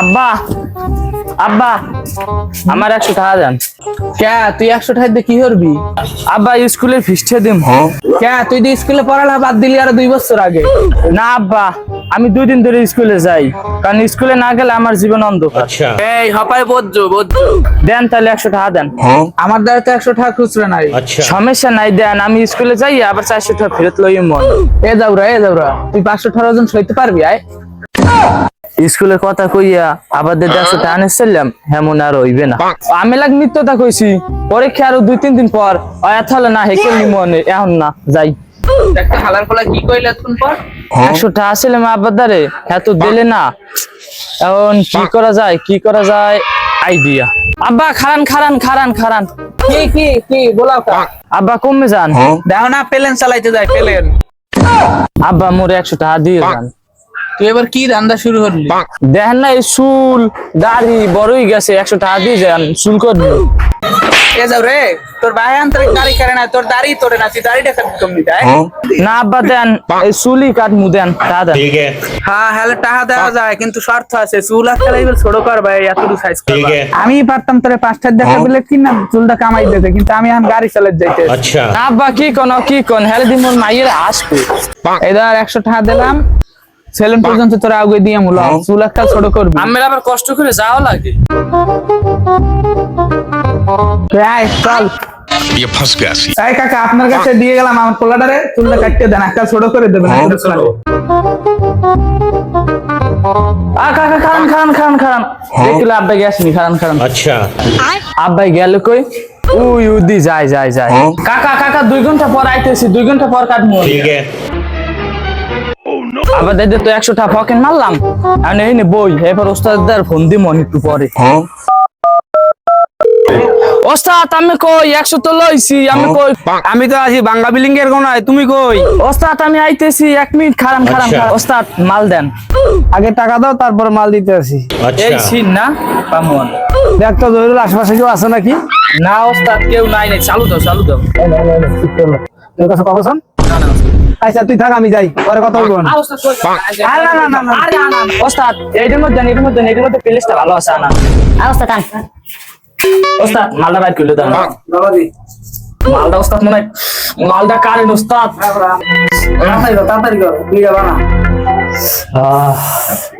আব্বা আব্বা আমার 100 টাকা দেন। কে তুই 100 টাকা দিয়ে কি করবি? আব্বা স্কুলের ফিসটা দিম। কে তুই তো স্কুলে পড়ালেখা বাদ দিলি আর 2 বছর আগে। না আব্বা, আমি 2 দিন ধরে স্কুলে যাই, কারণ স্কুলে না গেলে আমার জীবন অন্ধকার। আচ্ছা এই হপায় বজ্র দেন তাহলে 100 টাকা দেন। আমার দ্বারা তো 100 টাকা খুচরা নাই। আচ্ছা সমস্যা নাই, দেন। আমি স্কুলে যাই আবার 400 টাকা ফেরত লই মন। এ যাওরা তুই 518 জন সইতে পারবি? আয় স্কুলের কথা কইয়া আবার 150 টাকা আনেছিলাম, হেমন আর হইবে না। আমি লাগ মিথ্যতা কইছি, পরীক্ষা আরো 2-3 দিন পর এত হলে না হেকেল নিমনে, এখন না যাই। একটা হালার ফলা কি কইলে এতক্ষণ পর? 100 টাকা আসলে মা আব্বার দ্বারে এত দিলে না, এখন কি করা যায় আইডিয়া। আব্বা খারান কি বলাও কা? আব্বা কমে যান। দেখো না প্লেন চালাইতে যায় প্লেন। আব্বা মোরে 100 টাকা দিয়ে যান। তুই এবার কি ধান্দা শুরু করলি? দেখেন না এই চুল দাড়ি বড়ই গেছে, 100 টাকা দিয়ে যান চুল করবি। এ যাও রে, তোর ভাই আন্তরিক দাড়ি করে না, তোর দাড়ি তোরে না, তুই দাড়িটা কম নিতে আয়। না আব্বা দেন, এই চুলই কাটমু, দেন টাকা দেন। ठीक है হ্যাঁ হ্যাঁ টাকা দেওয়া যায়, কিন্তু শর্ত আছে। চুল একটা এবার ছোট কর ভাই, এতটুকু সাইজ কর। ठीक है আমি পারতাম তোরে 5টা দেখা দিলে কি না চুলটা কামাই দিতে, কিন্তু আমি এখন গাড়ি চালাতে যাইতে। अच्छा না আব্বা কি কোন হেলে দিন মোর মাইয়ের আসবে। এবার 100 টাকা দিলাম, সেলুন পর্যন্ত তোরা আগে দিয়ে মুলো চুল একটা ছোট করবি। আমার আবার কষ্ট করে যাওয়া লাগে। আয় চল। ये फंस गया सी এই কাকা আপনার কাছে দিয়ে গেলাম আমার পোলাটারে, চুলটা কাটতে দেন, একটা ছোট করে দেবেন। কাকা খারান দেখলে আব্বাই গেছনি, খারান अच्छा আব্বাই গেল কই? উই উদি যায় কাকা 2 ঘন্টা পর আইতেছি, 2 ঘন্টা পর কাটমু। ठीक है আবার দাইতে তো 100 টাকা পকেট মারলাম, আর এই নে বই। এবার ওস্তাদের ফোন দি মন একটু পরে। ওস্তাদ আমি কই 100 তো লইছি, আমি কই? আমি তো আছি বাঙ্গা বিল্ডিং এর কোনায়, তুমি কই? ওস্তাদ আমি আইতেছি, 1 মিনিট খারান আচ্ছা। ওস্তাদ মাল দেন। আগে টাকা দাও, তারপর মাল দিতে আসি। এই अच्छा সিন না পামন। দেখ তো জহিরুল আশেপাশে কেউ আছে নাকি? না ওস্তাদ কেউ নাই, চালু দাও। তোর কাছে কখন? আচ্ছা তুই থাক, আমি যাই, পরে কথা বলবো। না ওস্তাদ এইটার মধ্যে প্লেসটা ভালো আছে না? ওস্তাদ মালটা বাইর করলে দেন। মালটা ওস্তাদ মনে হয় মালটা কারেন্ট ওস্তাদ। তাড়াতাড়ি কর, ভিড় বানা।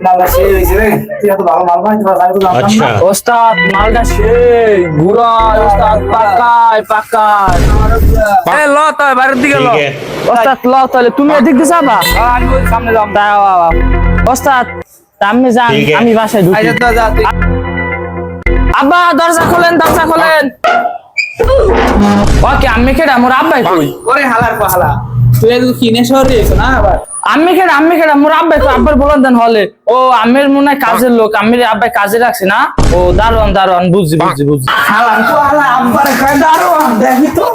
মালটা শেষ হয়েছে রে, তুই এত ভালো মাল বানাইতে পারছিস, আমি তো জানতাম না। अच्छा ওস্তাদ মালটা সেই গুড়া ওস্তাদ, পাকায় এ ল তো বাইরের দিকে ল। ठीक है ওস্তাদ ল তাহলে তুমি এদিক দিয়ে যাবা। আমি ওই সামনে যাম। ওস্তাদ আপনি যান, ঠিক আছে। আমি বাসায় ঢুকি। আচ্ছা তো যা তুই। আব্বা দরজা খোলেন। ওকে আমি কেডা, মোর আব্বাই কই? ওরে হালার পাহালা, তুই এত কিনে শহরে এসো না আবার। আমি কেডা মোর আব্বাই কই? আব্বার বলেন দেন হলে। ও আমের মনে হয় কাজের লোক, আমির আব্বাই কাজে রাখছে না। ও দারোয়ান বুঝছি। হালার পাহালা আব্বার কয় দাঁড়াও, দেখি তো